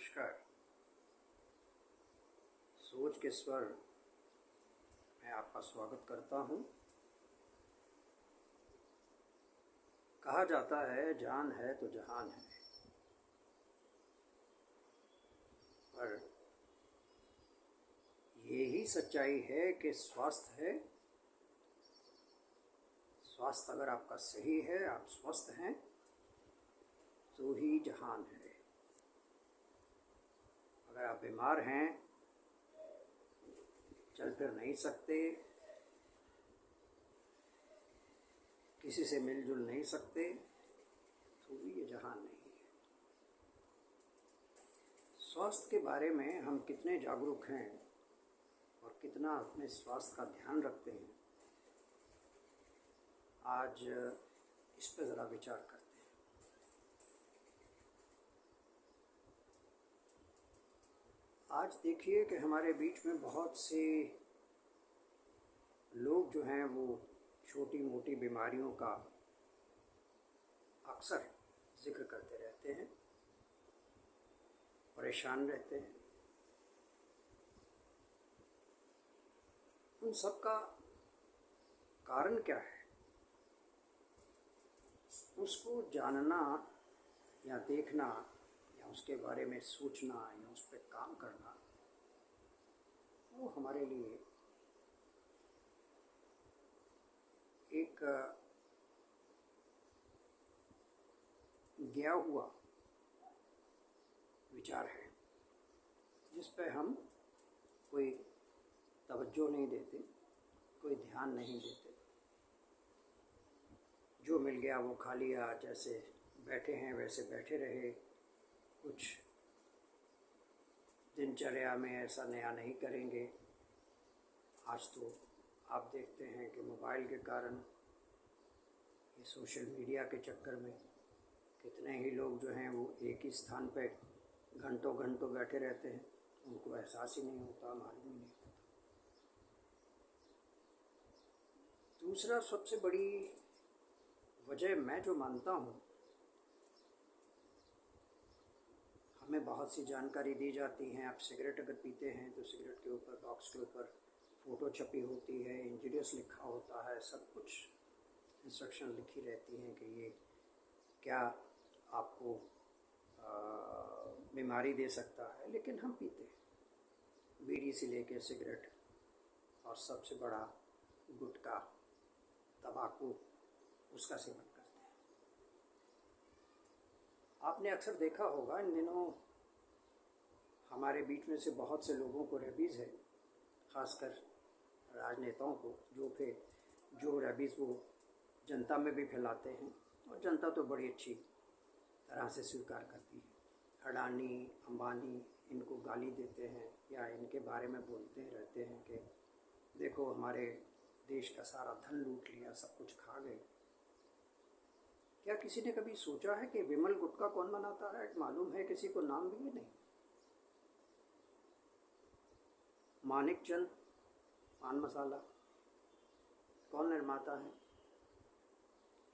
नमस्कार। सोच के स्वर में आपका स्वागत करता हूँ। कहा जाता है जान है तो जहान है, पर यही सच्चाई है कि स्वास्थ्य है। स्वास्थ्य अगर आपका सही है, आप स्वस्थ हैं, तो ही जहान है। अगर आप बीमार हैं, चल फिर नहीं सकते, किसी से मिलजुल नहीं सकते, तो भी ये जहान नहीं है। स्वास्थ्य के बारे में हम कितने जागरूक हैं और कितना अपने स्वास्थ्य का ध्यान रखते हैं, आज इस पर ज़रा विचार करते हैं। आज देखिए कि हमारे बीच में बहुत से लोग जो हैं वो छोटी मोटी बीमारियों का अक्सर जिक्र करते रहते हैं, परेशान रहते हैं। उन सब का कारण क्या है, उसको जानना या देखना या उसके बारे में सोचना या उस पर काम करना, वो हमारे लिए एक गया हुआ विचार है, जिस पर हम कोई तवज्जो नहीं देते, कोई ध्यान नहीं देते। जो मिल गया वो खा लिया, जैसे बैठे हैं वैसे बैठे रहे। कुछ दिनचर्या में ऐसा नया नहीं करेंगे। आज तो आप देखते हैं कि मोबाइल के कारण, ये सोशल मीडिया के चक्कर में कितने ही लोग जो हैं वो एक ही स्थान पे घंटों घंटों बैठे रहते हैं। उनको एहसास ही नहीं होता, मालूम ही नहीं होता। दूसरा सबसे बड़ी वजह मैं जो मानता हूँ, हमें बहुत सी जानकारी दी जाती हैं। आप सिगरेट अगर पीते हैं तो सिगरेट के ऊपर, बॉक्स के ऊपर फ़ोटो छपी होती है, इंजीनियर्स लिखा होता है, सब कुछ इंस्ट्रक्शन लिखी रहती हैं कि ये क्या आपको बीमारी दे सकता है, लेकिन हम पीते हैं। बीड़ी से लेके सिगरेट और सबसे बड़ा गुटखा, तंबाकू, उसका सेवन करते हैं। आपने अक्सर देखा होगा इन दिनों हमारे बीच में से बहुत से लोगों को रेबीज़ है, ख़ासकर राजनेताओं को, जो रेबीज़ वो जनता में भी फैलाते हैं, और जनता तो बड़ी अच्छी तरह से स्वीकार करती है। अडानी, अंबानी इनको गाली देते हैं या इनके बारे में बोलते रहते हैं कि देखो हमारे देश का सारा धन लूट लिया, सब कुछ खा गए। क्या किसी ने कभी सोचा है कि विमल गुटखा कौन बनाता है? मालूम है किसी को? नाम भी नहीं। मानिकचंद पान मसाला कौन निर्माता है?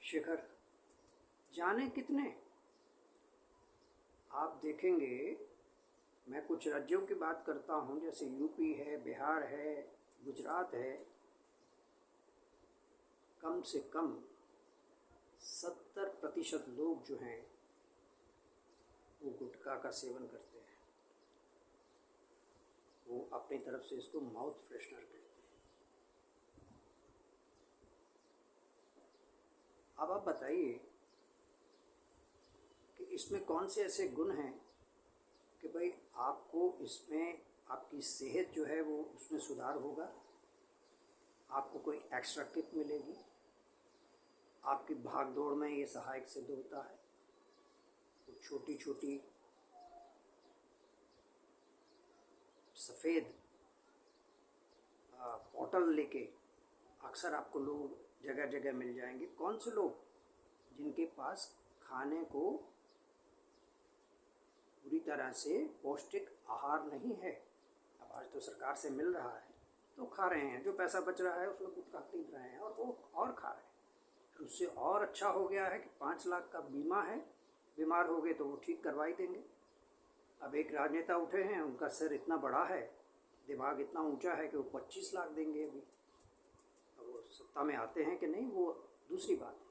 शिखर, जाने कितने। आप देखेंगे, मैं कुछ राज्यों की बात करता हूँ, जैसे यूपी है, बिहार है, गुजरात है। कम से कम 70% लोग जो हैं वो गुटखा का सेवन करते हैं। वो अपनी तरफ से इसको माउथ फ्रेशनर कहते हैं। अब आप बताइए कि इसमें कौन से ऐसे गुण हैं कि भाई आपको इसमें आपकी सेहत जो है वो उसमें सुधार होगा, आपको कोई एक्स्ट्रा किक मिलेगी, आपकी भाग दौड़ में ये सहायक सिद्ध होता है। तो छोटी छोटी सफ़ेद बॉटल लेके अक्सर आपको लोग जगह जगह मिल जाएंगे। कौन से लोग? जिनके पास खाने को पूरी तरह से पौष्टिक आहार नहीं है। अब आज तो सरकार से मिल रहा है तो खा रहे हैं, जो पैसा बच रहा है उसमें गुटखा खरीद रहे हैं और वो और खा रहे हैं। फिर उससे और अच्छा हो गया है कि 5 लाख का बीमा है, बीमार हो गए तो वो ठीक करवा ही देंगे। अब एक राजनेता उठे हैं, उनका सिर इतना बड़ा है, दिमाग इतना ऊंचा है कि वो 25 लाख देंगे अभी। अब वो सत्ता में आते हैं कि नहीं, वो दूसरी बात है।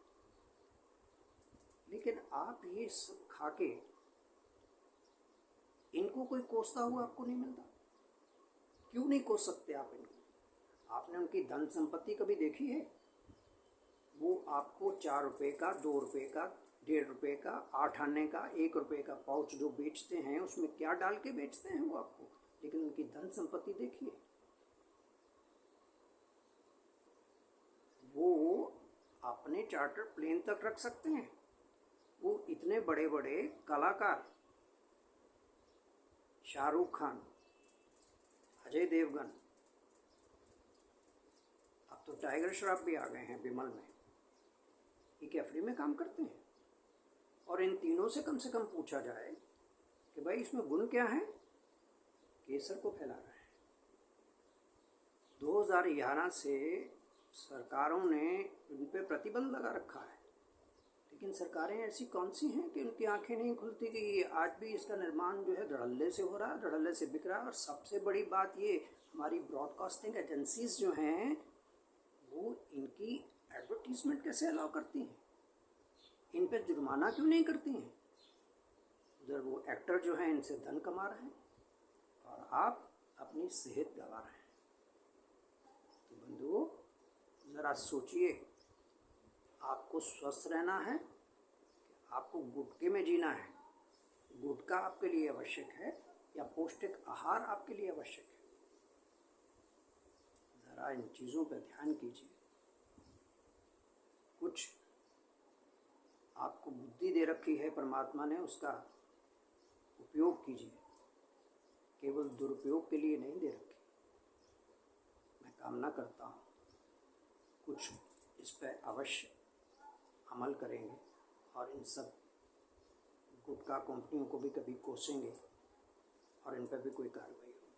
लेकिन आप ये सब खा के इनको कोई कोसता हुआ आपको नहीं मिलता। क्यों नहीं कोस सकते आप इनको? आपने उनकी धन संपत्ति कभी देखी है? वो आपको 4 रुपये का, 2 रुपये का, 1.5 रुपये का, 8 आने का, 1 रुपये का पाउच जो बेचते हैं, उसमें क्या डाल के बेचते हैं वो आपको। लेकिन उनकी धन संपत्ति देखिए, वो अपने चार्टर प्लेन तक रख सकते हैं। वो इतने बड़े बड़े कलाकार, शाहरुख खान, अजय देवगन, अब तो टाइगर श्रॉफ भी आ गए हैं विमल में, ये क्या फ्री में काम करते हैं? और इन तीनों से कम पूछा जाए कि भाई इसमें गुण क्या है, केसर को फैला रहे हैं। 2011 से सरकारों ने उन पर प्रतिबंध लगा रखा है, लेकिन सरकारें ऐसी कौन सी हैं कि उनकी आंखें नहीं खुलती कि ये आज भी इसका निर्माण जो है धड़ल्ले से हो रहा है, धड़ल्ले से बिक रहा है। और सबसे बड़ी बात ये, हमारी ब्रॉडकास्टिंग एजेंसीज जो हैं वो इनकी एडवर्टीजमेंट कैसे अलाउ करती हैं? इन पर जुर्माना क्यों नहीं करती हैं? उधर वो एक्टर जो हैं इनसे धन कमा रहे हैं और आप अपनी सेहत गंवा रहे हैं। तो बंधुओं, ज़रा सोचिए, आपको स्वस्थ रहना है, आपको गुटके में जीना है? गुटखा आपके लिए आवश्यक है या पौष्टिक आहार आपके लिए आवश्यक है? ज़रा इन चीज़ों पर ध्यान कीजिए। कुछ आपको बुद्धि दे रखी है परमात्मा ने, उसका उपयोग कीजिए, केवल दुरुपयोग के लिए नहीं दे रखी। मैं कामना करता हूँ कुछ इस पर अवश्य अमल करेंगे और इन सब गुटखा कंपनियों को भी कभी कोसेंगे और इन पर भी कोई कार्रवाई होगी।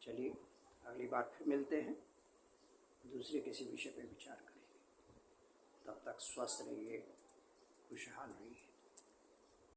चलिए, अगली बार फिर मिलते हैं, दूसरे किसी विषय पर विचार करेंगे। तब तक स्वस्थ रहिए, खुशहाल रहिए।